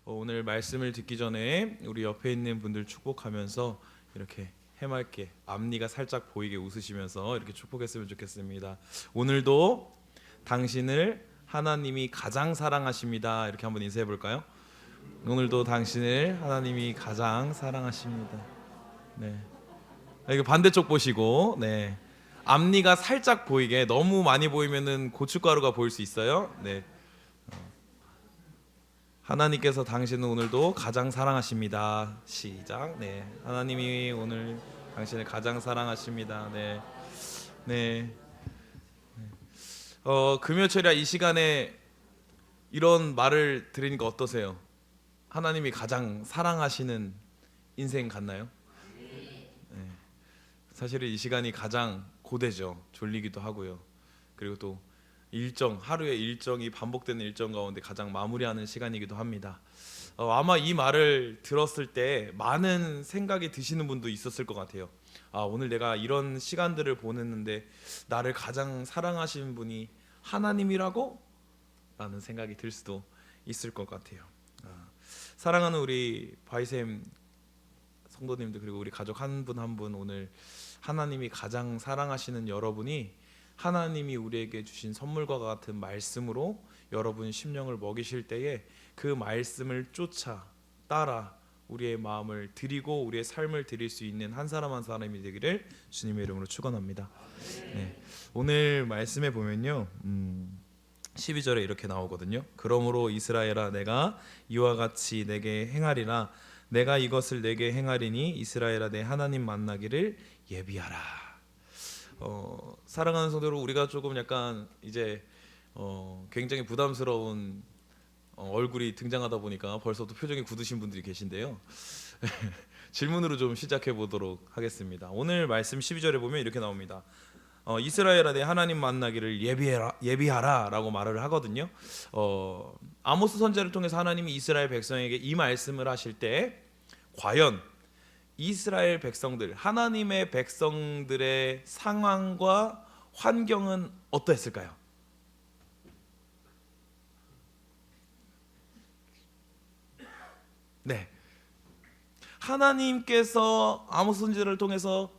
오늘 말씀을 듣기 전에 우리 옆에 있는 분들 축복하면서 이렇게 해맑게 앞니가 살짝 보이게 웃으시면서 이렇게 축복했으면 좋겠습니다. 오늘도 당신을 하나님이 가장 사랑하십니다. 이렇게 한번 인사해 볼까요? 오늘도 당신을 하나님이 가장 사랑하십니다. 네. 이거 반대쪽 보시고, 네. 앞니가 살짝 보이게, 너무 많이 보이면은 고춧가루가 보일 수 있어요. 네. 하나님께서 당신은 오늘도 가장 사랑하십니다. 시작. 네. 하나님이 오늘 당신을 가장 사랑하십니다. 네. 네. 금요철이라 이 시간에 이런 말을 들으니까 어떠세요? 하나님이 가장 사랑하시는 인생 같나요? 네. 사실은 이 시간이 가장 고되죠. 졸리기도 하고요. 그리고 또 하루의 일정이 반복되는 일정 가운데 가장 마무리하는 시간이기도 합니다. 아마 이 말을 들었을 때 많은 생각이 드시는 분도 있었을 것 같아요. 오늘 내가 이런 시간들을 보냈는데 나를 가장 사랑하시는 분이 하나님이라고? 라는 생각이 들 수도 있을 것 같아요. 사랑하는 우리 바이샘 성도님들, 그리고 우리 가족 한 분 한 분, 오늘 하나님이 가장 사랑하시는 여러분이 하나님이 우리에게 주신 선물과 같은 말씀으로 여러분 심령을 먹이실 때에 그 말씀을 쫓아 따라 우리의 마음을 드리고 우리의 삶을 드릴 수 있는 한 사람 한 사람이 되기를 주님의 이름으로 축원합니다. 네. 오늘 말씀에 보면요, 12절에 이렇게 나오거든요. 그러므로 이스라엘아, 내가 이와 같이 내게 행하리라. 내가 이것을 내게 행하리니 이스라엘아, 내 하나님 만나기를 예비하라. 사랑하는 성도로, 우리가 조금 약간 이제 굉장히 부담스러운 얼굴이 등장하다 보니까 벌써 또 표정이 굳으신 분들이 계신데요. 질문으로 좀 시작해 보도록 하겠습니다. 오늘 말씀 12절에 보면 이렇게 나옵니다. 이스라엘아, 내 하나님 만나기를 예비하라 라고 말을 하거든요. 아모스 선지자를 통해서 하나님이 이스라엘 백성에게 이 말씀을 하실 때 과연 이스라엘 백성들, 하나님의 백성들의 상황과 환경은 어떠했을까요? 네, 하나님께서 아모스 선지자를 통해서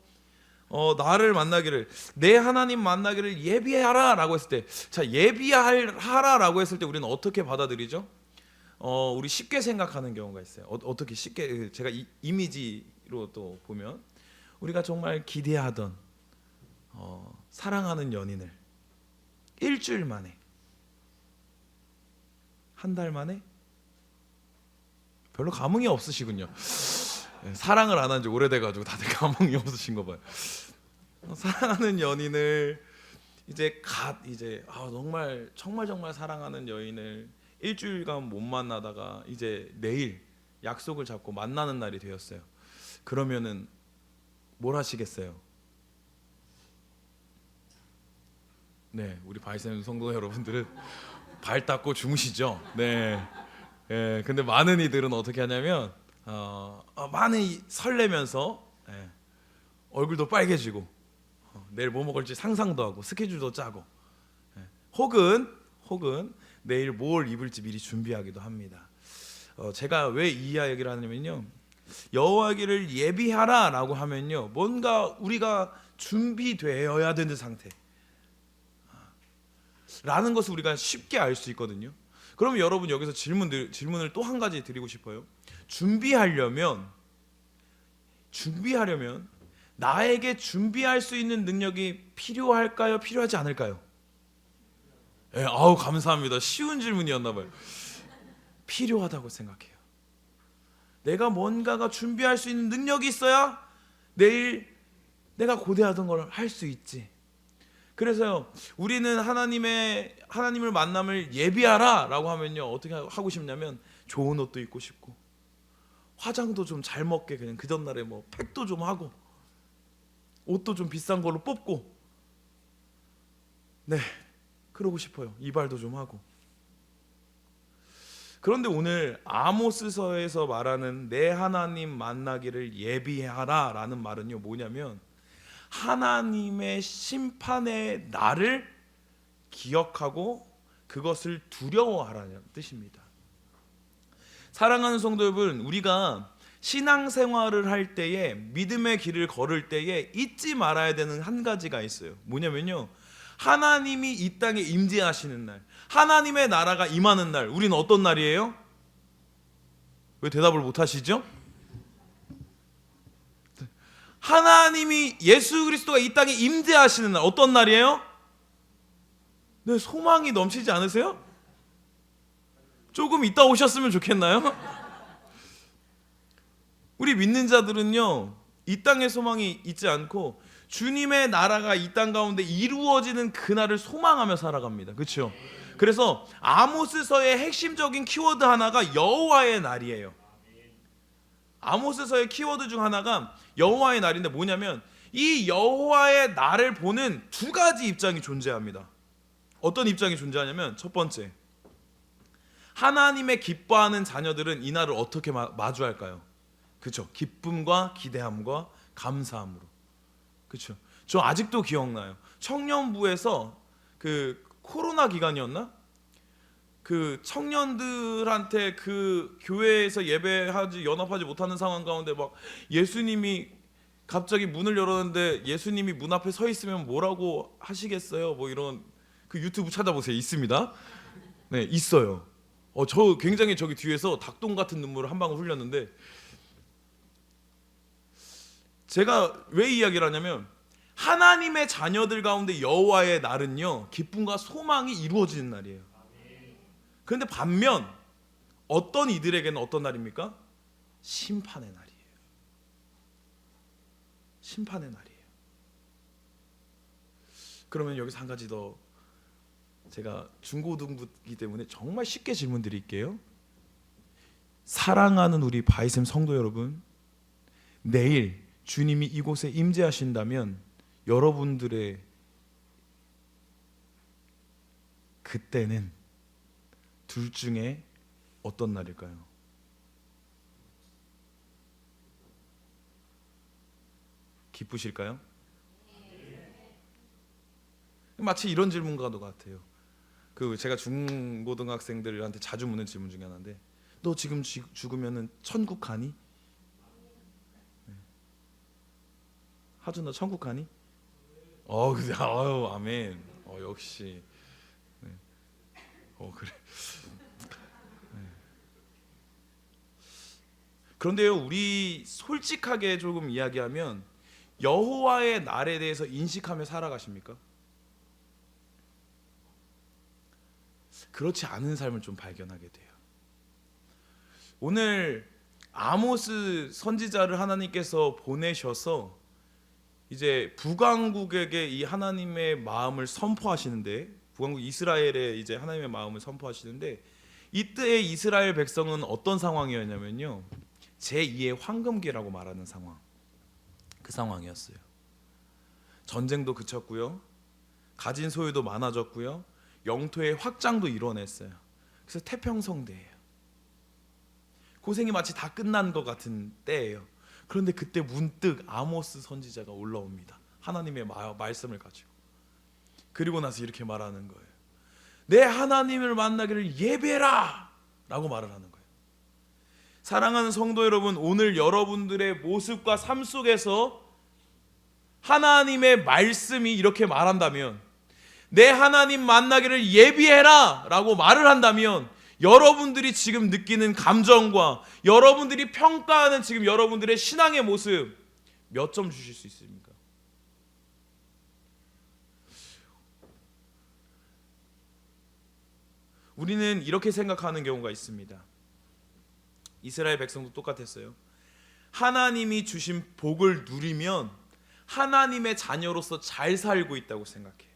나를 만나기를, 내 하나님 만나기를 예비하라 라고 했을 때, 자, 예비하라 라고 했을 때 우리는 어떻게 받아들이죠? 우리 쉽게 생각하는 경우가 있어요. 어떻게 쉽게, 제가 이미지로 또 보면 우리가 정말 기대하던 사랑하는 연인을 일주일 만에, 한 달 만에, 별로 감흥이 없으시군요. 사랑을 안 한 지 오래돼가지고 다들 감흥이 없으신 거 봐요. 사랑하는 연인을 이제 정말 사랑하는 여인을 일주일간 못 만나다가 이제 내일 약속을 잡고 만나는 날이 되었어요. 그러면은 뭘 하시겠어요? 네, 우리 바이샘 성도 여러분들은 발 닦고 주무시죠. 네. 근데 많은 이들은 어떻게 하냐면 많이 설레면서 얼굴도 빨개지고 내일 뭐 먹을지 상상도 하고 스케줄도 짜고 혹은 내일 뭘 입을지 미리 준비하기도 합니다. 제가 왜 이 이야기를 하냐면요, 여호와기를 예비하라 라고 하면요, 뭔가 우리가 준비되어야 되는 상태 라는 것을 우리가 쉽게 알 수 있거든요. 그럼 여러분, 여기서 질문을 또 한 가지 드리고 싶어요. 준비하려면 나에게 준비할 수 있는 능력이 필요할까요? 필요하지 않을까요? 감사합니다. 쉬운 질문이었나 봐요. 필요하다고 생각해요. 내가 뭔가가 준비할 수 있는 능력이 있어야 내일 내가 고대하던 걸 할 수 있지. 그래서요, 우리는 하나님을 만남을 예비하라 라고 하면요, 어떻게 하고 싶냐면 좋은 옷도 입고 싶고, 화장도 좀 잘 먹게, 그냥 그 전날에 뭐 팩도 좀 하고, 옷도 좀 비싼 걸로 뽑고, 네, 그러고 싶어요. 이발도 좀 하고. 그런데 오늘 아모스서에서 말하는 내 하나님 만나기를 예비하라 라는 말은요, 뭐냐면 하나님의 심판의 날을 기억하고 그것을 두려워하라는 뜻입니다. 사랑하는 성도 여러분, 우리가 신앙생활을 할 때에, 믿음의 길을 걸을 때에 잊지 말아야 되는 한 가지가 있어요. 뭐냐면요, 하나님이 이 땅에 임재하시는 날, 하나님의 나라가 임하는 날, 우리는 어떤 날이에요? 왜 대답을 못 하시죠? 하나님이, 예수 그리스도가 이 땅에 임재하시는 날, 어떤 날이에요? 네, 소망이 넘치지 않으세요? 조금 이따 오셨으면 좋겠나요? 우리 믿는 자들은요, 이 땅에 소망이 있지 않고 주님의 나라가 이 땅 가운데 이루어지는 그날을 소망하며 살아갑니다. 그렇죠? 그래서 아모스서의 핵심적인 키워드 하나가 여호와의 날이에요. 아모스서의 키워드 중 하나가 여호와의 날인데, 뭐냐면 이 여호와의 날을 보는 두 가지 입장이 존재합니다. 어떤 입장이 존재하냐면, 첫 번째, 하나님의 기뻐하는 자녀들은 이 날을 어떻게 마주할까요? 그렇죠? 기쁨과 기대함과 감사함으로. 그렇죠? 저 아직도 기억나요. 청년부에서 그 코로나 기간이었나? 그 청년들한테 그 교회에서 예배하지, 연합하지 못하는 상황 가운데 막 예수님이 갑자기 문을 열었는데 예수님이 문 앞에 서 있으면 뭐라고 하시겠어요? 뭐 이런, 그 유튜브 찾아보세요. 있습니다. 네, 있어요. 저 굉장히 저기 뒤에서 닭똥 같은 눈물을 한 방울 흘렸는데, 제가 왜 이야기를 하냐면, 하나님의 자녀들 가운데 여호와의 날은요, 기쁨과 소망이 이루어지는 날이에요. 그런데 반면 어떤 이들에게는 어떤 날입니까? 심판의 날이에요. 심판의 날이에요. 그러면 여기서 한 가지 더, 제가 중고등부이기 때문에 정말 쉽게 질문 드릴게요. 사랑하는 우리 바이샘 성도 여러분, 내일 주님이 이곳에 임재하신다면 여러분들의 그때는 둘 중에 어떤 날일까요? 기쁘실까요? 마치 이런 질문과도 같아요. 그 제가 중고등학생들한테 자주 묻는 질문 중에 하나인데, 너 지금 죽으면은 천국 가니? 하주, 너 천국 가니? 근데 아유, 아멘. 역시. 네. 그래. 네. 그런데요, 우리 솔직하게 조금 이야기하면 여호와의 날에 대해서 인식하며 살아가십니까? 그렇지 않은 삶을 좀 발견하게 돼요. 오늘 아모스 선지자를 하나님께서 보내셔서 이제 북왕국에게 이 하나님의 마음을 선포하시는데, 북왕국 이스라엘에 이제 하나님의 마음을 선포하시는데, 이때의 이스라엘 백성은 어떤 상황이었냐면요, 제2의 황금기라고 말하는 상황, 그 상황이었어요. 전쟁도 그쳤고요, 가진 소유도 많아졌고요, 영토의 확장도 이뤄냈어요. 그래서 태평성대예요. 고생이 마치 다 끝난 것 같은 때예요. 그런데 그때 문득 아모스 선지자가 올라옵니다. 하나님의 말씀을 가지고. 그리고 나서 이렇게 말하는 거예요. 내 하나님을 만나기를 예배라! 라고 말을 하는 거예요. 사랑하는 성도 여러분, 오늘 여러분들의 모습과 삶 속에서 하나님의 말씀이 이렇게 말한다면, 내 하나님 만나기를 예비해라! 라고 말을 한다면, 여러분들이 지금 느끼는 감정과 여러분들이 평가하는 지금 여러분들의 신앙의 모습 몇 점 주실 수 있습니까? 우리는 이렇게 생각하는 경우가 있습니다. 이스라엘 백성도 똑같았어요. 하나님이 주신 복을 누리면 하나님의 자녀로서 잘 살고 있다고 생각해요.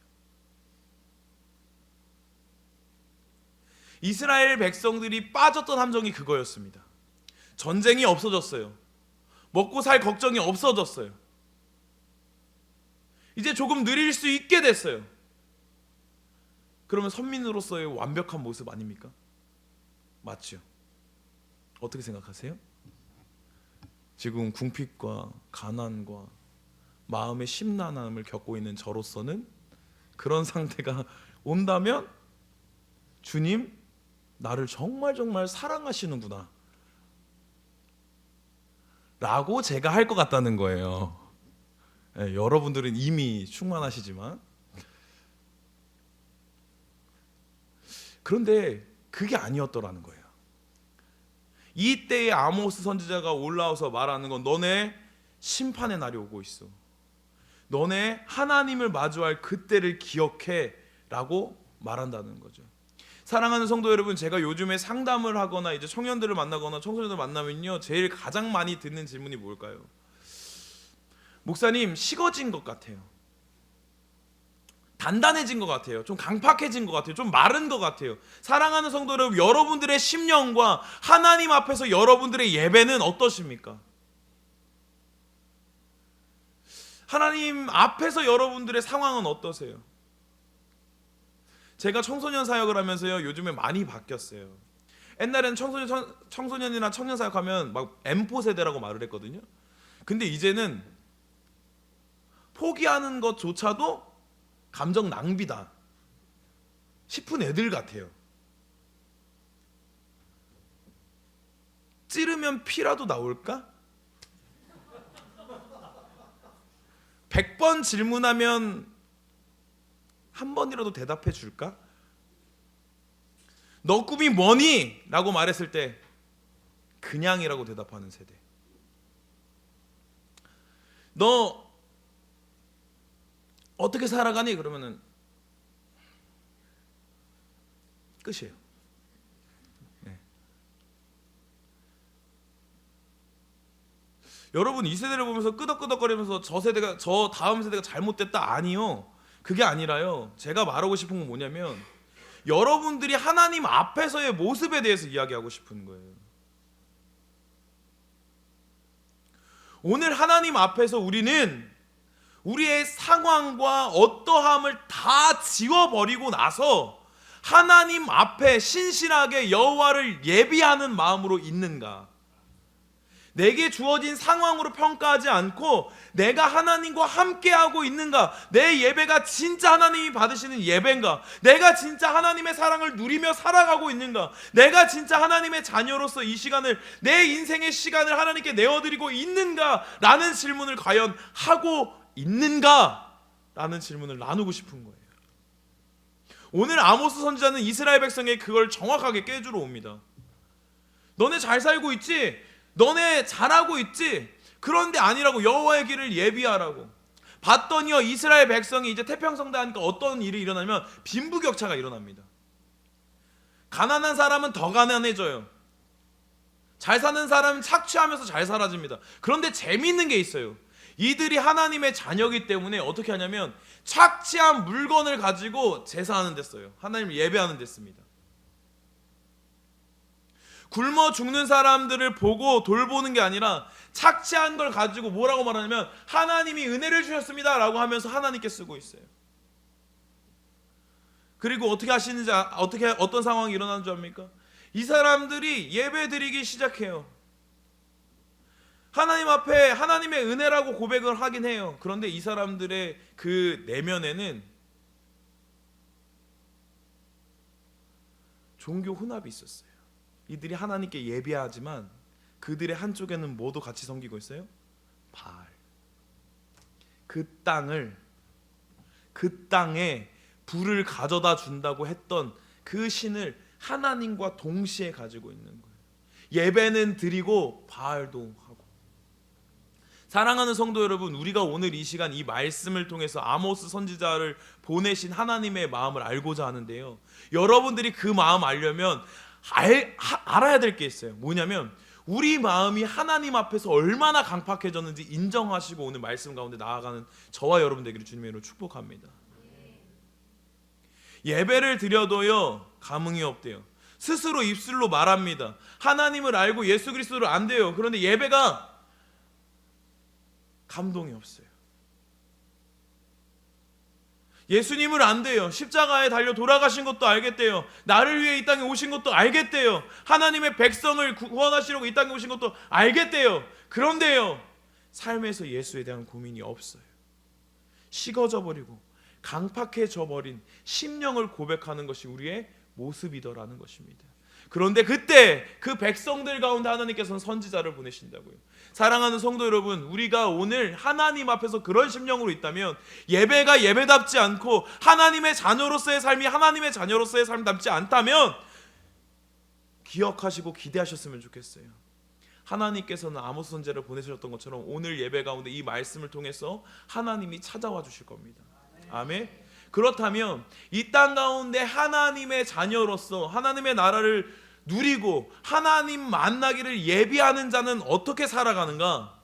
이스라엘 백성들이 빠졌던 함정이 그거였습니다. 전쟁이 없어졌어요. 먹고 살 걱정이 없어졌어요. 이제 조금 누릴 수 있게 됐어요. 그러면 선민으로서의 완벽한 모습 아닙니까? 맞죠? 어떻게 생각하세요? 지금 궁핍과 가난과 마음의 심란함을 겪고 있는 저로서는 그런 상태가 온다면, 주님, 나를 정말 정말 사랑하시는구나 라고 제가 할 것 같다는 거예요. 예, 여러분들은 이미 충만하시지만. 그런데 그게 아니었더라는 거예요. 이때에 아모스 선지자가 올라와서 말하는 건 너네 심판의 날이 오고 있어. 너네 하나님을 마주할 그때를 기억해 라고 말한다는 거죠. 사랑하는 성도 여러분, 제가 요즘에 상담을 하거나 이제 청년들을 만나거나 청소년들을 만나면요, 제일 가장 많이 듣는 질문이 뭘까요? 목사님, 식어진 것 같아요. 단단해진 것 같아요. 좀 강팍해진 것 같아요. 좀 마른 것 같아요. 사랑하는 성도 여러분, 여러분들의 심령과 하나님 앞에서 여러분들의 예배는 어떠십니까? 하나님 앞에서 여러분들의 상황은 어떠세요? 제가 청소년 사역을 하면서요, 요즘에 많이 바뀌었어요. 옛날에는 청소년이나 청년 사역하면 막 M4 세대라고 말을 했거든요. 근데 이제는 포기하는 것조차도 감정 낭비다 싶은 애들 같아요. 찌르면 피라도 나올까? 100번 질문하면 한 번이라도 대답해 줄까? 너 꿈이 뭐니? 라고 말했을 때 그냥이라고 대답하는 세대. 너 어떻게 살아가니? 그러면은 끝이에요. 네. 여러분, 이 세대를 보면서 끄덕끄덕거리면서 저 다음 세대가 잘못됐다, 아니요. 그게 아니라요, 제가 말하고 싶은 건 뭐냐면 여러분들이 하나님 앞에서의 모습에 대해서 이야기하고 싶은 거예요. 오늘 하나님 앞에서 우리는 우리의 상황과 어떠함을 다 지워버리고 나서 하나님 앞에 신실하게 여호와를 예비하는 마음으로 있는가? 내게 주어진 상황으로 평가하지 않고 내가 하나님과 함께하고 있는가? 내 예배가 진짜 하나님이 받으시는 예배인가? 내가 진짜 하나님의 사랑을 누리며 살아가고 있는가? 내가 진짜 하나님의 자녀로서 이 시간을, 내 인생의 시간을 하나님께 내어드리고 있는가? 라는 질문을 과연 하고 있는가? 라는 질문을 나누고 싶은 거예요. 오늘 아모스 선지자는 이스라엘 백성에게 그걸 정확하게 깨주러 옵니다. 너네 잘 살고 있지? 너네 잘하고 있지? 그런데 아니라고, 여호와의 길을 예비하라고. 봤더니요, 이스라엘 백성이 이제 태평성대 하니까 어떤 일이 일어나면 빈부격차가 일어납니다. 가난한 사람은 더 가난해져요. 잘 사는 사람은 착취하면서 잘 사라집니다. 그런데 재미있는 게 있어요. 이들이 하나님의 자녀이기 때문에 어떻게 하냐면 착취한 물건을 가지고 제사하는 데 써요. 하나님을 예배하는 데 씁니다. 굶어 죽는 사람들을 보고 돌보는 게 아니라 착취한 걸 가지고 뭐라고 말하냐면 하나님이 은혜를 주셨습니다 라고 하면서 하나님께 쓰고 있어요. 그리고 어떻게 하시는지, 어떤 상황이 일어나는 줄 압니까? 이 사람들이 예배 드리기 시작해요. 하나님 앞에 하나님의 은혜라고 고백을 하긴 해요. 그런데 이 사람들의 그 내면에는 종교 혼합이 있었어요. 이들이 하나님께 예배하지만 그들의 한쪽에는 뭐도 같이 섬기고 있어요? 바알. 그 땅에 불을 가져다 준다고 했던 그 신을 하나님과 동시에 가지고 있는 거예요. 예배는 드리고 바알도 하고. 사랑하는 성도 여러분, 우리가 오늘 이 시간 이 말씀을 통해서 아모스 선지자를 보내신 하나님의 마음을 알고자 하는데요, 여러분들이 그 마음 알려면 알아야 될 게 있어요. 뭐냐면 우리 마음이 하나님 앞에서 얼마나 강팍해졌는지 인정하시고 오늘 말씀 가운데 나아가는 저와 여러분 되기를 주님의 이름으로 축복합니다. 예배를 드려도요, 감흥이 없대요. 스스로 입술로 말합니다. 하나님을 알고 예수 그리스도를 안대요. 그런데 예배가 감동이 없어요. 예수님을 안대요. 십자가에 달려 돌아가신 것도 알겠대요. 나를 위해 이 땅에 오신 것도 알겠대요. 하나님의 백성을 구원하시려고 이 땅에 오신 것도 알겠대요. 그런데요, 삶에서 예수에 대한 고민이 없어요. 식어져 버리고 강팍해져 버린 심령을 고백하는 것이 우리의 모습이더라는 것입니다. 그런데 그때 그 백성들 가운데 하나님께서는 선지자를 보내신다고요. 사랑하는 성도 여러분, 우리가 오늘 하나님 앞에서 그런 심령으로 있다면, 예배가 예배답지 않고 하나님의 자녀로서의 삶이 하나님의 자녀로서의 삶답지 않다면 기억하시고 기대하셨으면 좋겠어요. 하나님께서는 아모스 선지자를 보내셨던 것처럼 오늘 예배 가운데 이 말씀을 통해서 하나님이 찾아와 주실 겁니다. 아멘. 그렇다면 이 땅 가운데 하나님의 자녀로서 하나님의 나라를 누리고 하나님 만나기를 예비하는 자는 어떻게 살아가는가?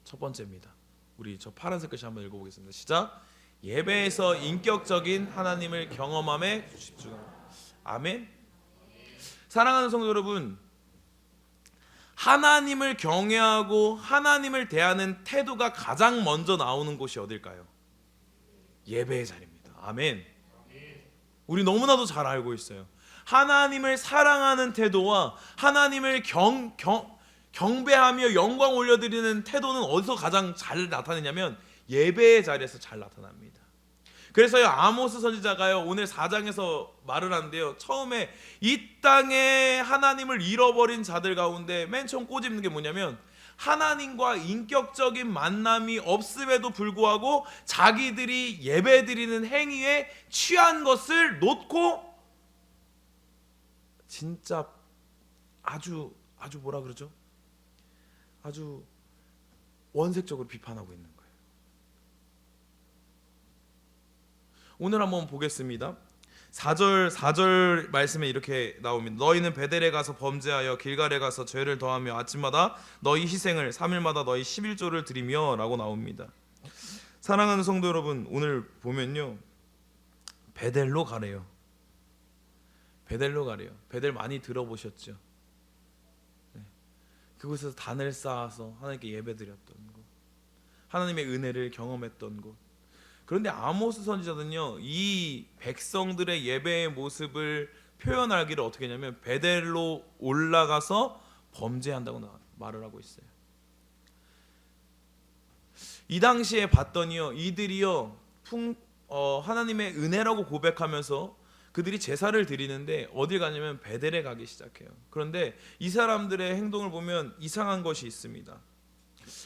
첫 번째입니다. 우리 저 파란색 글씨 한번 읽어보겠습니다. 시작. 예배에서 인격적인 하나님을 경험함에 집중하라. 아멘. 사랑하는 성도 여러분, 하나님을 경외하고 하나님을 대하는 태도가 가장 먼저 나오는 곳이 어딜까요? 예배의 자리입니다. 아멘. 우리 너무나도 잘 알고 있어요. 하나님을 사랑하는 태도와 하나님을 경배하며 영광 올려드리는 태도는 어디서 가장 잘 나타내냐면 예배의 자리에서 잘 나타납니다. 그래서요, 아모스 선지자가요 오늘 4장에서 말을 하는데요, 처음에 이 땅에 하나님을 잃어버린 자들 가운데 맨 처음 꼬집는 게 뭐냐면 하나님과 인격적인 만남이 없음에도 불구하고 자기들이 예배드리는 행위에 취한 것을 놓고 진짜 아주 뭐라 그러죠? 아주 원색적으로 비판하고 있는 거예요. 오늘 한번 보겠습니다. 4절 말씀에 이렇게 나옵니다. 너희는 베델에 가서 범죄하여 길갈에 가서 죄를 더하며 아침마다 너희 희생을 3일마다 너희 11조를 드리며 라고 나옵니다. 사랑하는 성도 여러분, 오늘 보면요, 베델로 가래요. 베델로 가래요. 베델 많이 들어보셨죠? 네. 그곳에서 단을 쌓아서 하나님께 예배드렸던 곳, 하나님의 은혜를 경험했던 곳. 그런데 아모스 선지자는요, 이 백성들의 예배의 모습을 표현하기를 어떻게 했냐면 베델로 올라가서 범죄한다고 말을 하고 있어요. 이 당시에 봤더니요, 이들이요 하나님의 은혜라고 고백하면서 그들이 제사를 드리는데 어딜 가냐면 베델에 가기 시작해요. 그런데 이 사람들의 행동을 보면 이상한 것이 있습니다.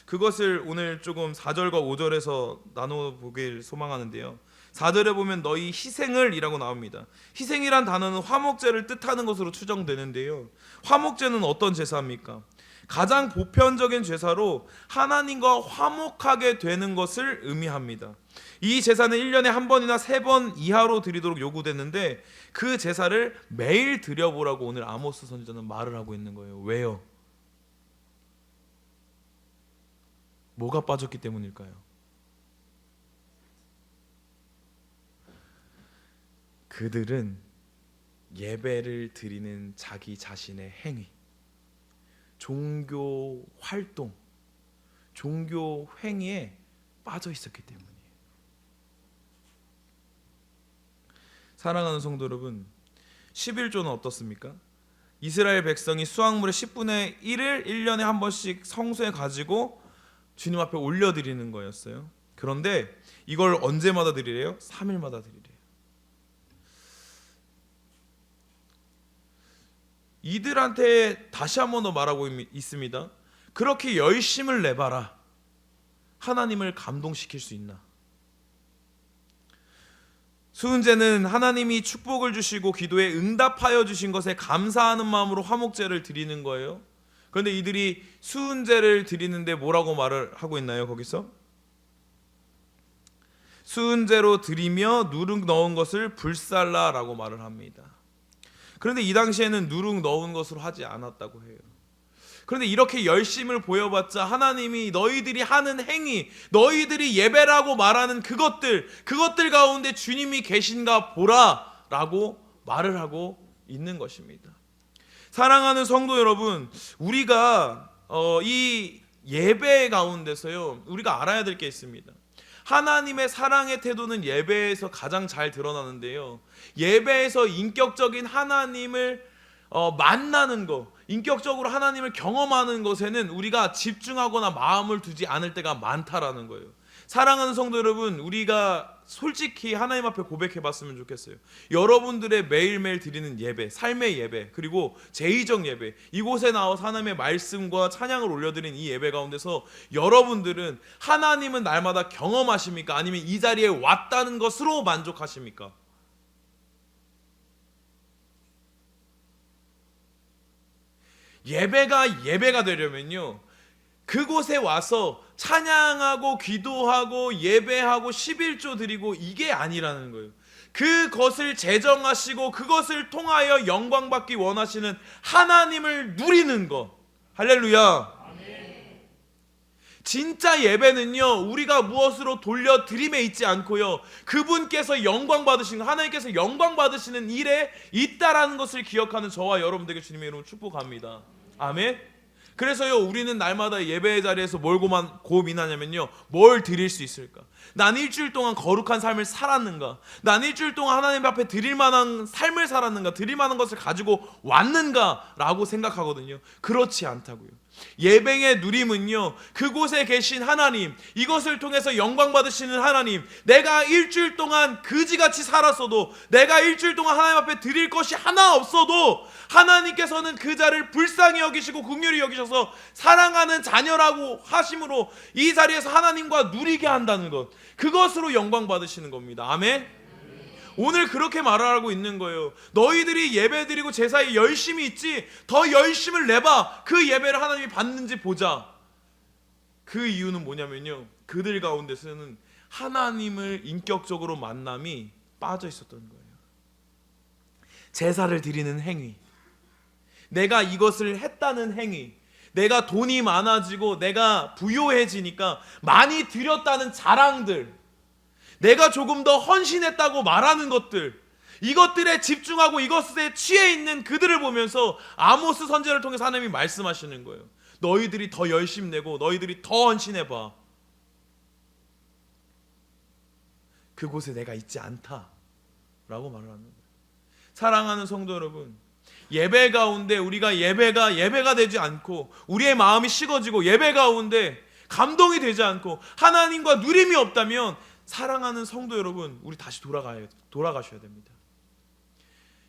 그것을 오늘 조금 4절과 5절에서 나눠보길 소망하는데요, 4절에 보면 너희 희생을 이라고 나옵니다. 희생이란 단어는 화목제를 뜻하는 것으로 추정되는데요, 화목제는 어떤 제사입니까? 가장 보편적인 제사로 하나님과 화목하게 되는 것을 의미합니다. 이 제사는 1년에 한 번이나 3번 이하로 드리도록 요구됐는데 그 제사를 매일 드려보라고 오늘 아모스 선지자는 말을 하고 있는 거예요. 왜요? 뭐가 빠졌기 때문일까요? 그들은 예배를 드리는 자기 자신의 행위, 종교 활동, 종교 행위에 빠져 있었기 때문이에요. 사랑하는 성도 여러분, 11조는 어떻습니까? 이스라엘 백성이 수확물의 10분의 1을 1년에 한 번씩 성소에 가지고 주님 앞에 올려드리는 거였어요. 그런데 이걸 언제마다 드리래요? 3일마다 드리래요. 이들한테 다시 한 번 더 말하고 있습니다. 그렇게 열심을 내봐라. 하나님을 감동시킬 수 있나? 수은제는 하나님이 축복을 주시고 기도에 응답하여 주신 것에 감사하는 마음으로 화목제를 드리는 거예요. 그런데 이들이 수은제를 드리는데 뭐라고 말을 하고 있나요? 거기서 수은제로 드리며 누룩 넣은 것을 불살라라고 말을 합니다. 그런데 이 당시에는 누룩 넣은 것으로 하지 않았다고 해요. 그런데 이렇게 열심을 보여봤자 하나님이 너희들이 하는 행위, 너희들이 예배라고 말하는 그것들 가운데 주님이 계신가 보라 라고 말을 하고 있는 것입니다. 사랑하는 성도 여러분, 우리가 이 예배 가운데서요, 우리가 알아야 될 게 있습니다. 하나님의 사랑의 태도는 예배에서 가장 잘 드러나는데요, 예배에서 인격적인 하나님을 만나는 것, 인격적으로 하나님을 경험하는 것에는 우리가 집중하거나 마음을 두지 않을 때가 많다라는 거예요. 사랑하는 성도 여러분, 우리가 솔직히 하나님 앞에 고백해 봤으면 좋겠어요. 여러분들의 매일매일 드리는 예배, 삶의 예배, 그리고 제의적 예배, 이곳에 나와서 하나님의 말씀과 찬양을 올려드린 이 예배 가운데서 여러분들은 하나님은 날마다 경험하십니까? 아니면 이 자리에 왔다는 것으로 만족하십니까? 예배가 되려면요, 그곳에 와서 찬양하고 기도하고 예배하고 11조 드리고 이게 아니라는 거예요. 그것을 제정하시고 그것을 통하여 영광받기 원하시는 하나님을 누리는 것. 할렐루야. 진짜 예배는요, 우리가 무엇으로 돌려드림에 있지 않고요, 그분께서 영광 받으시는, 하나님께서 영광 받으시는 일에 있다라는 것을 기억하는 저와 여러분들에게 주님의 이름으로 축복합니다. 아멘. 그래서요, 우리는 날마다 예배의 자리에서 뭘 고민하냐면요, 뭘 드릴 수 있을까? 난 일주일 동안 거룩한 삶을 살았는가? 난 일주일 동안 하나님 앞에 드릴 만한 삶을 살았는가? 드릴 만한 것을 가지고 왔는가? 라고 생각하거든요. 그렇지 않다고요. 예배의 누림은요, 그곳에 계신 하나님, 이것을 통해서 영광 받으시는 하나님, 내가 일주일 동안 그지같이 살았어도, 내가 일주일 동안 하나님 앞에 드릴 것이 하나 없어도 하나님께서는 그 자를 불쌍히 여기시고 긍휼히 여기셔서 사랑하는 자녀라고 하심으로 이 자리에서 하나님과 누리게 한다는 것, 그것으로 영광 받으시는 겁니다. 아멘. 오늘 그렇게 말하고 있는 거예요. 너희들이 예배드리고 제사에 열심히 있지, 더 열심을 내봐. 그 예배를 하나님이 받는지 보자. 그 이유는 뭐냐면요, 그들 가운데서는 하나님을 인격적으로 만남이 빠져 있었던 거예요. 제사를 드리는 행위, 내가 이것을 했다는 행위, 내가 돈이 많아지고 내가 부요해지니까 많이 드렸다는 자랑들, 내가 조금 더 헌신했다고 말하는 것들, 이것들에 집중하고 이것에 취해 있는 그들을 보면서 아모스 선지자를 통해서 하나님이 말씀하시는 거예요. 너희들이 더 열심 내고 너희들이 더 헌신해봐. 그곳에 내가 있지 않다 라고 말을 하는 거예요. 사랑하는 성도 여러분, 예배 가운데 우리가 예배가 되지 않고 우리의 마음이 식어지고 예배 가운데 감동이 되지 않고 하나님과 누림이 없다면, 사랑하는 성도 여러분, 우리 다시 돌아가셔야 됩니다.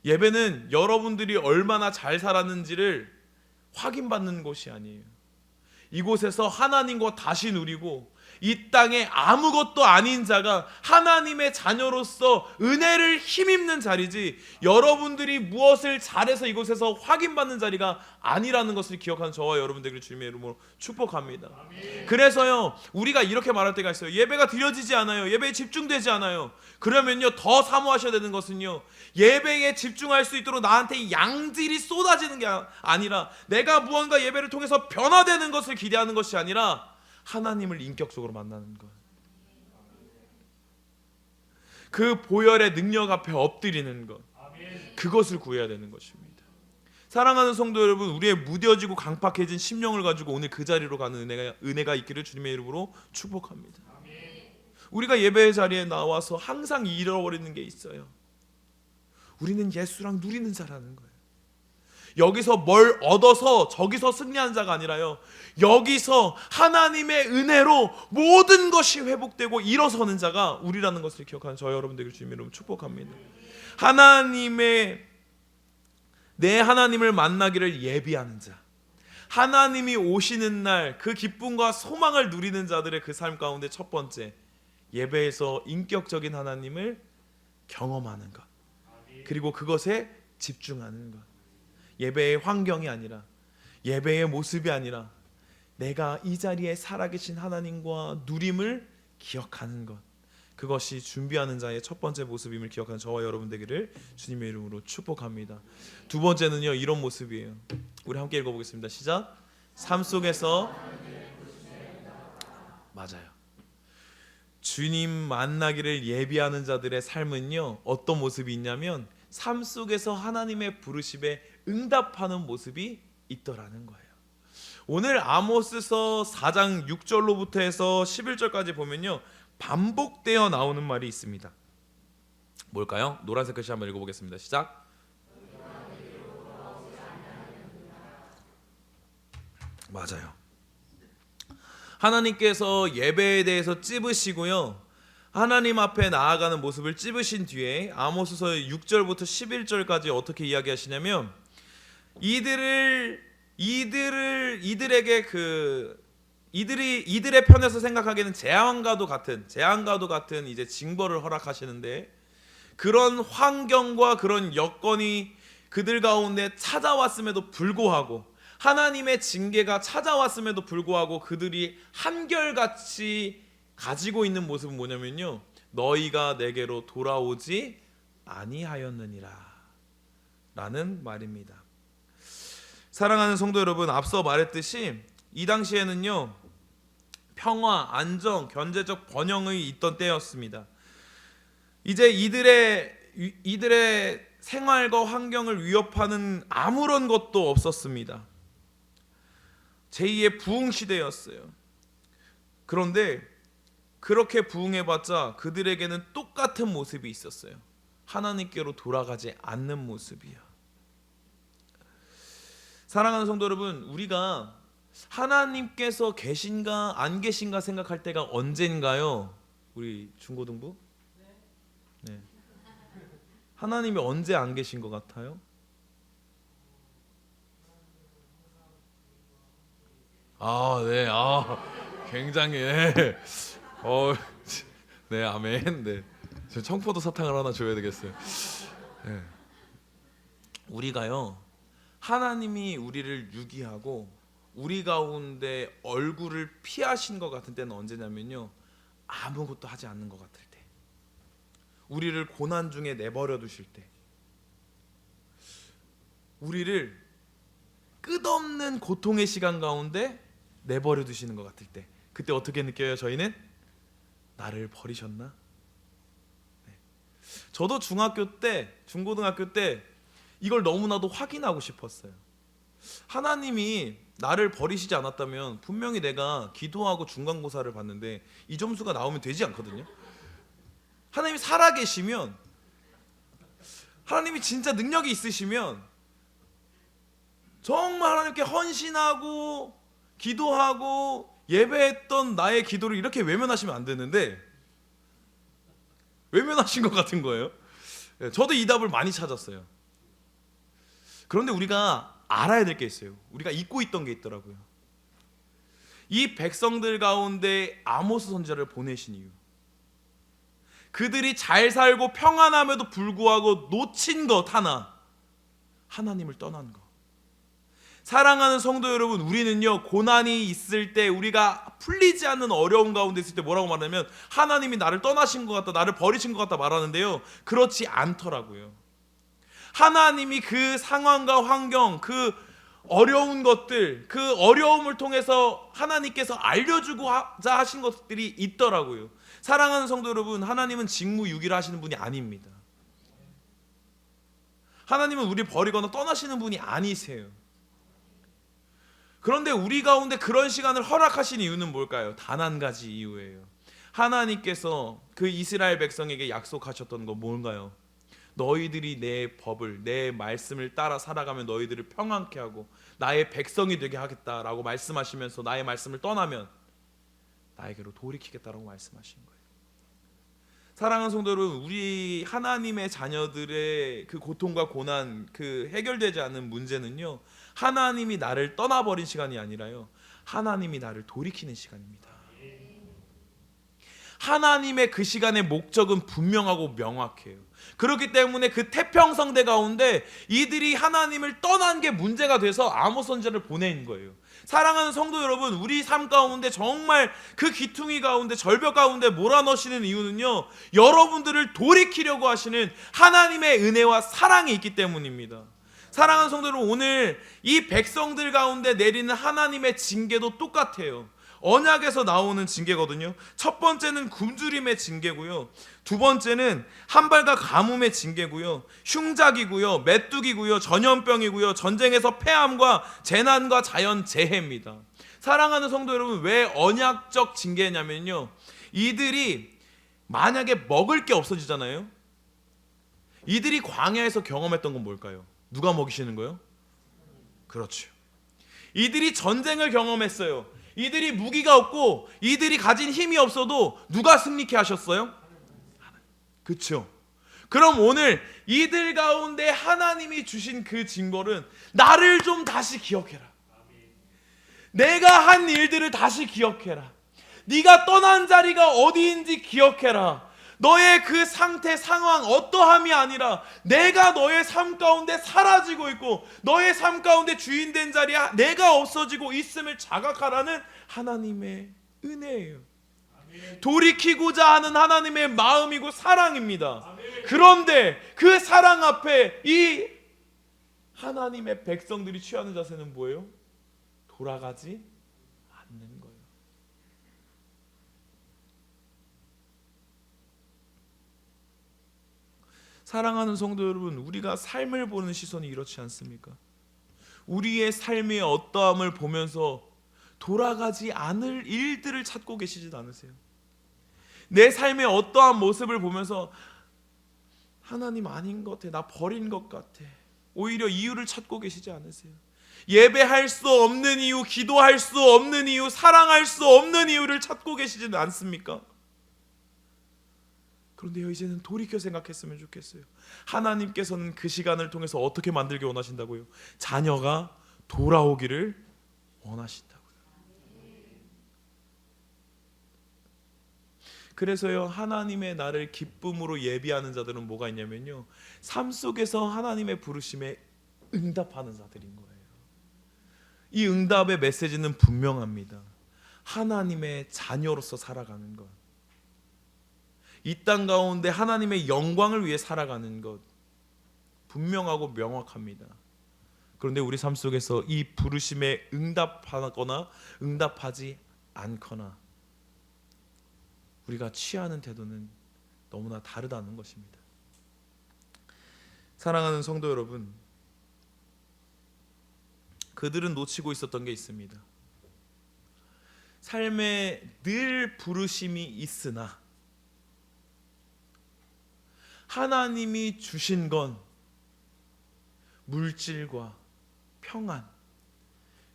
예배는 여러분들이 얼마나 잘 살았는지를 확인받는 곳이 아니에요. 이곳에서 하나님과 다시 누리고 이 땅에 아무것도 아닌 자가 하나님의 자녀로서 은혜를 힘입는 자리지, 여러분들이 무엇을 잘해서 이곳에서 확인받는 자리가 아니라는 것을 기억하는 저와 여러분들에게 주님의 이름으로 축복합니다. 그래서요, 우리가 이렇게 말할 때가 있어요. 예배가 드려지지 않아요. 예배에 집중되지 않아요. 그러면요, 더 사모하셔야 되는 것은요, 예배에 집중할 수 있도록 나한테 양질이 쏟아지는 게 아니라, 내가 무언가 예배를 통해서 변화되는 것을 기대하는 것이 아니라 하나님을 인격적으로 만나는 것, 그 보혈의 능력 앞에 엎드리는 것, 그것을 구해야 되는 것입니다. 사랑하는 성도 여러분, 우리의 무뎌지고 강팍해진 심령을 가지고 오늘 그 자리로 가는 은혜가 있기를 주님의 이름으로 축복합니다. 우리가 예배의 자리에 나와서 항상 잃어버리는 게 있어요. 우리는 예수랑 누리는 자라는 거예요. 여기서 뭘 얻어서 저기서 승리하는 자가 아니라요, 여기서 하나님의 은혜로 모든 것이 회복되고 일어서는 자가 우리라는 것을 기억하는 저 여러분들에게 주님의 이름으로 축복합니다. 내 하나님을 만나기를 예비하는 자, 하나님이 오시는 날 그 기쁨과 소망을 누리는 자들의 그 삶 가운데 첫 번째, 예배에서 인격적인 하나님을 경험하는 것, 그리고 그것에 집중하는 것. 예배의 환경이 아니라, 예배의 모습이 아니라, 내가 이 자리에 살아계신 하나님과 누림을 기억하는 것, 그것이 준비하는 자의 첫 번째 모습임을 기억하는 저와 여러분 되기를 주님의 이름으로 축복합니다. 두 번째는요, 이런 모습이에요. 우리 함께 읽어보겠습니다. 시작. 삶 속에서, 맞아요, 주님 만나기를 예비하는 자들의 삶은요, 어떤 모습이 있냐면 삶 속에서 하나님의 부르심에 응답하는 모습이 있더라는 거예요. 오늘 아모스서 4장 6절로부터 해서 11절까지 보면요, 반복되어 나오는 말이 있습니다. 뭘까요? 노란색 글씨 한번 읽어보겠습니다. 시작. 맞아요. 하나님께서 예배에 대해서 찝으시고요, 하나님 앞에 나아가는 모습을 찝으신 뒤에 아모스서 6절부터 11절까지 어떻게 이야기하시냐면, 이들의 편에서 생각하기에는 재앙과도 같은 이제 징벌을 허락하시는데, 그런 환경과 그런 여건이 그들 가운데 찾아왔음에도 불구하고, 하나님의 징계가 찾아왔음에도 불구하고 그들이 한결같이 가지고 있는 모습은 뭐냐면요, 너희가 내게로 돌아오지 아니하였느니라 라는 말입니다. 사랑하는 성도 여러분, 앞서 말했듯이 이 당시에는요, 평화, 안정, 경제적 번영이 있던 때였습니다. 이제 이들의 생활과 환경을 위협하는 아무런 것도 없었습니다. 제2의 부흥 시대였어요. 그런데 그렇게 부흥해봤자 그들에게는 똑같은 모습이 있었어요. 하나님께로 돌아가지 않는 모습이요. 사랑하는 성도 여러분, 우리가 하나님께서 계신가 안 계신가 생각할 때가 언제인가요? 우리 중고등부? 네. 하나님이 언제 안 계신 것 같아요? 네, 굉장히, 네, 네, 아멘. 네, 저 청포도 사탕을 하나 줘야 되겠어요. 네. 우리가요, 하나님이 우리를 유기하고 우리 가운데 얼굴을 피하신 것 같은 때는 언제냐면요, 아무것도 하지 않는 것 같을 때, 우리를 고난 중에 내버려 두실 때, 우리를 끝없는 고통의 시간 가운데 내버려 두시는 것 같을 때, 그때 어떻게 느껴요? 저희는 나를 버리셨나? 네. 저도 중고등학교 때 이걸 너무나도 확인하고 싶었어요. 하나님이 나를 버리시지 않았다면 분명히 내가 기도하고 중간고사를 봤는데 이 점수가 나오면 되지 않거든요. 하나님이 살아계시면, 하나님이 진짜 능력이 있으시면 정말 하나님께 헌신하고 기도하고 예배했던 나의 기도를 이렇게 외면하시면 안 되는데 외면하신 것 같은 거예요. 저도 이 답을 많이 찾았어요. 그런데 우리가 알아야 될 게 있어요. 우리가 잊고 있던 게 있더라고요. 이 백성들 가운데 아모스 선지자를 보내신 이유, 그들이 잘 살고 평안함에도 불구하고 놓친 것 하나, 하나님을 떠난 것. 사랑하는 성도 여러분, 우리는요, 고난이 있을 때, 우리가 풀리지 않는 어려움 가운데 있을 때 뭐라고 말하냐면 하나님이 나를 떠나신 것 같다, 나를 버리신 것 같다 말하는데요, 그렇지 않더라고요. 하나님이 그 상황과 환경, 그 어려운 것들, 그 어려움을 통해서 하나님께서 알려주고자 하신 것들이 있더라고요. 사랑하는 성도 여러분, 하나님은 직무유기를 하시는 분이 아닙니다. 하나님은 우리 버리거나 떠나시는 분이 아니세요. 그런데 우리 가운데 그런 시간을 허락하신 이유는 뭘까요? 단 한 가지 이유예요. 하나님께서 그 이스라엘 백성에게 약속하셨던 거 뭔가요? 너희들이 내 법을, 내 말씀을 따라 살아가면 너희들을 평안케 하고 나의 백성이 되게 하겠다라고 말씀하시면서 나의 말씀을 떠나면 나에게로 돌이키겠다라고 말씀하신 거예요. 사랑하는 성도 여러분, 우리 하나님의 자녀들의 그 고통과 고난, 그 해결되지 않는 문제는요, 하나님이 나를 떠나버린 시간이 아니라요, 하나님이 나를 돌이키는 시간입니다. 하나님의 그 시간의 목적은 분명하고 명확해요. 그렇기 때문에 그 태평성대 가운데 이들이 하나님을 떠난 게 문제가 돼서 아모스 선지자를 보낸 거예요. 사랑하는 성도 여러분, 우리 삶 가운데 정말 그 기퉁이 가운데, 절벽 가운데 몰아넣으시는 이유는요, 여러분들을 돌이키려고 하시는 하나님의 은혜와 사랑이 있기 때문입니다. 사랑하는 성도 여러분, 오늘 이 백성들 가운데 내리는 하나님의 징계도 똑같아요. 언약에서 나오는 징계거든요. 첫 번째는 굶주림의 징계고요, 두 번째는 한발과 가뭄의 징계고요, 흉작이고요, 메뚜기고요, 전염병이고요, 전쟁에서 패함과 재난과 자연재해입니다. 사랑하는 성도 여러분, 왜 언약적 징계냐면요, 이들이 만약에 먹을 게 없어지잖아요. 이들이 광야에서 경험했던 건 뭘까요? 누가 먹이시는 거예요? 그렇죠. 이들이 전쟁을 경험했어요. 이들이 무기가 없고 이들이 가진 힘이 없어도 누가 승리케 하셨어요? 그렇죠. 그럼 오늘 이들 가운데 하나님이 주신 그 징벌은 나를 좀 다시 기억해라. 내가 한 일들을 다시 기억해라. 네가 떠난 자리가 어디인지 기억해라. 너의 그 상태, 상황, 어떠함이 아니라 내가 너의 삶 가운데 사라지고 있고 너의 삶 가운데 주인된 자리에 내가 없어지고 있음을 자각하라는 하나님의 은혜예요. 돌이키고자 하는 하나님의 마음이고 사랑입니다. 그런데 그 사랑 앞에 이 하나님의 백성들이 취하는 자세는 뭐예요? 돌아가지 않는 거예요. 사랑하는 성도 여러분, 우리가 삶을 보는 시선이 이렇지 않습니까? 우리의 삶의 어떠함을 보면서 돌아가지 않을 일들을 찾고 계시지도 않으세요? 내 삶의 어떠한 모습을 보면서 하나님 아닌 것 같아, 나 버린 것 같아, 오히려 이유를 찾고 계시지 않으세요? 예배할 수 없는 이유, 기도할 수 없는 이유, 사랑할 수 없는 이유를 찾고 계시지는 않습니까? 그런데요, 이제는 돌이켜 생각했으면 좋겠어요. 하나님께서는 그 시간을 통해서 어떻게 만들기 원하신다고요? 자녀가 돌아오기를 원하신다고요. 그래서요, 하나님의 나를 기쁨으로 예비하는 자들은 뭐가 있냐면요, 삶 속에서 하나님의 부르심에 응답하는 자들인 거예요. 이 응답의 메시지는 분명합니다. 하나님의 자녀로서 살아가는 것, 이 땅 가운데 하나님의 영광을 위해 살아가는 것, 분명하고 명확합니다. 그런데 우리 삶 속에서 이 부르심에 응답하거나 응답하지 않거나 우리가 취하는 태도는 너무나 다르다는 것입니다. 사랑하는 성도 여러분, 그들은 놓치고 있었던 게 있습니다. 삶에 늘 부르심이 있으나 하나님이 주신 건 물질과 평안,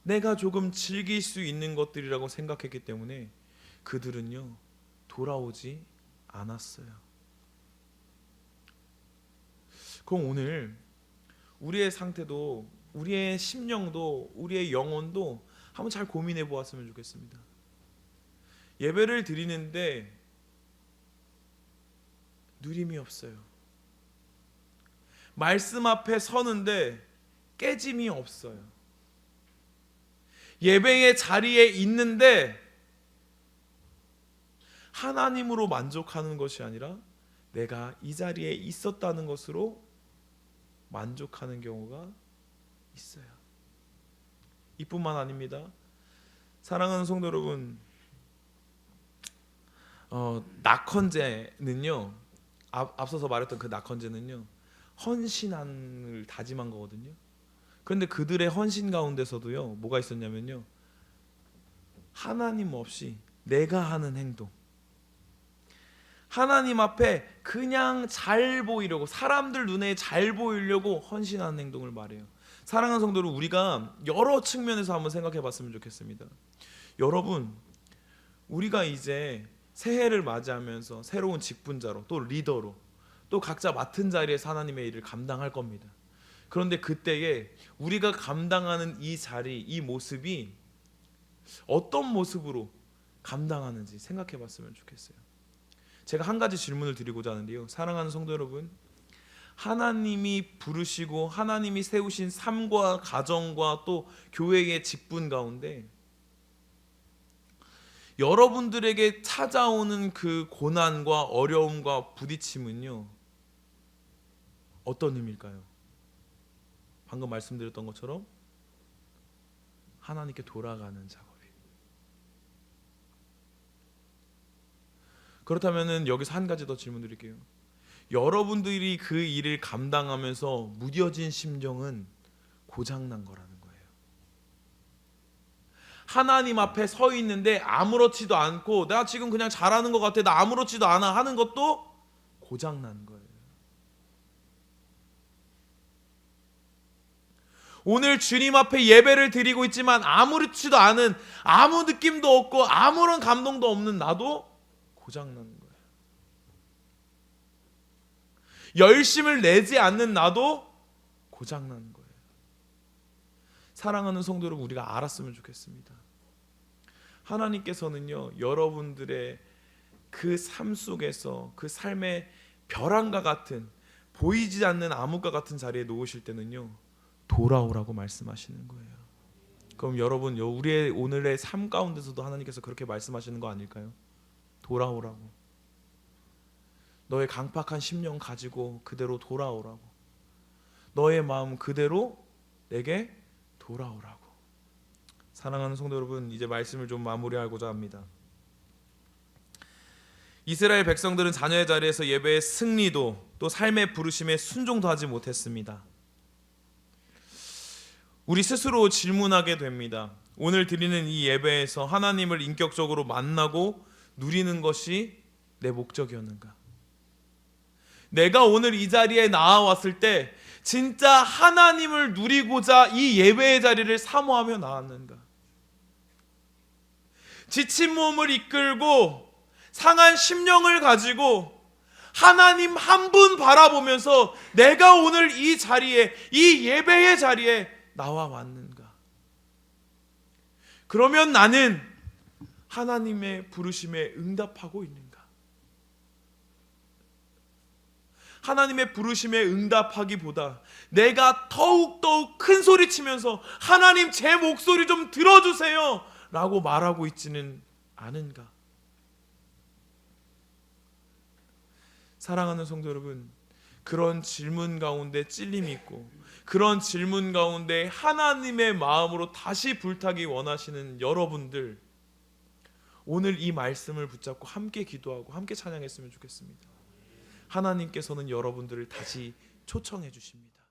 내가 조금 즐길 수 있는 것들이라고 생각했기 때문에 그들은요, 돌아오지 않았어요. 그럼 오늘 우리의 상태도, 우리의 심령도, 우리의 영혼도 한번 잘 고민해 보았으면 좋겠습니다. 예배를 드리는데 누림이 없어요. 말씀 앞에 서는데 깨짐이 없어요. 예배의 자리에 있는데 하나님으로 만족하는 것이 아니라 내가 이 자리에 있었다는 것으로 만족하는 경우가 있어요. 이뿐만 아닙니다. 사랑하는 성도 여러분, 낙헌제는요, 앞서서 말했던 그 낙헌제는요, 헌신을 다짐한 거거든요. 그런데 그들의 헌신 가운데서도요, 뭐가 있었냐면요, 하나님 없이 내가 하는 행동, 하나님 앞에 그냥 잘 보이려고, 사람들 눈에 잘 보이려고 헌신하는 행동을 말해요. 사랑하는 성도들, 우리가 여러 측면에서 한번 생각해 봤으면 좋겠습니다. 여러분, 우리가 이제 새해를 맞이하면서 새로운 직분자로, 또 리더로, 또 각자 맡은 자리에서 하나님의 일을 감당할 겁니다. 그런데 그때에 우리가 감당하는 이 자리, 이 모습이 어떤 모습으로 감당하는지 생각해 봤으면 좋겠어요. 제가 한 가지 질문을 드리고자 하는데요, 사랑하는 성도 여러분, 하나님이 부르시고 하나님이 세우신 삶과 가정과 또 교회의 직분 가운데 여러분들에게 찾아오는 그 고난과 어려움과 부딪힘은요, 어떤 의미일까요? 방금 말씀드렸던 것처럼 하나님께 돌아가는 작업이에요. 그렇다면 여기서 한 가지 더 질문 드릴게요. 여러분들이 그 일을 감당하면서 무뎌진 심정은 고장난 거라는 거예요. 하나님 앞에 서 있는데 아무렇지도 않고 내가 지금 그냥 잘하는 것 같아, 나 아무렇지도 않아 하는 것도 고장난 거예요. 오늘 주님 앞에 예배를 드리고 있지만 아무렇지도 않은, 아무 느낌도 없고 아무런 감동도 없는 나도 고장나는 거예요. 열심을 내지 않는 나도 고장나는 거예요. 사랑하는 성도 여러분, 우리가 알았으면 좋겠습니다. 하나님께서는요, 여러분들의 그 삶 속에서 그 삶의 벼랑과 같은, 보이지 않는 암흑과 같은 자리에 놓으실 때는요, 돌아오라고 말씀하시는 거예요. 그럼 여러분, 우리의 오늘의 삶 가운데서도 하나님께서 그렇게 말씀하시는 거 아닐까요? 돌아오라고. 너의 강팍한 심령 가지고 그대로 돌아오라고. 너의 마음 그대로 내게 돌아오라고. 사랑하는 성도 여러분, 이제 말씀을 좀 마무리하고자 합니다. 이스라엘 백성들은 자녀의 자리에서 예배의 승리도 또 삶의 부르심에 순종도 하지 못했습니다. 우리 스스로 질문하게 됩니다. 오늘 드리는 이 예배에서 하나님을 인격적으로 만나고 누리는 것이 내 목적이었는가? 내가 오늘 이 자리에 나와왔을 때 진짜 하나님을 누리고자 이 예배의 자리를 사모하며 나왔는가? 지친 몸을 이끌고 상한 심령을 가지고 하나님 한 분 바라보면서 내가 오늘 이 자리에, 이 예배의 자리에 나와 왔는가? 그러면 나는 하나님의 부르심에 응답하고 있는가? 하나님의 부르심에 응답하기보다 내가 더욱 큰 소리 치면서 하나님 제 목소리 좀 들어주세요 라고 말하고 있지는 않은가? 사랑하는 성도 여러분, 그런 질문 가운데 찔림이 있고 그런 질문 가운데 하나님의 마음으로 다시 불타기 원하시는 여러분들, 오늘 이 말씀을 붙잡고 함께 기도하고 함께 찬양했으면 좋겠습니다. 하나님께서는 여러분들을 다시 초청해 주십니다.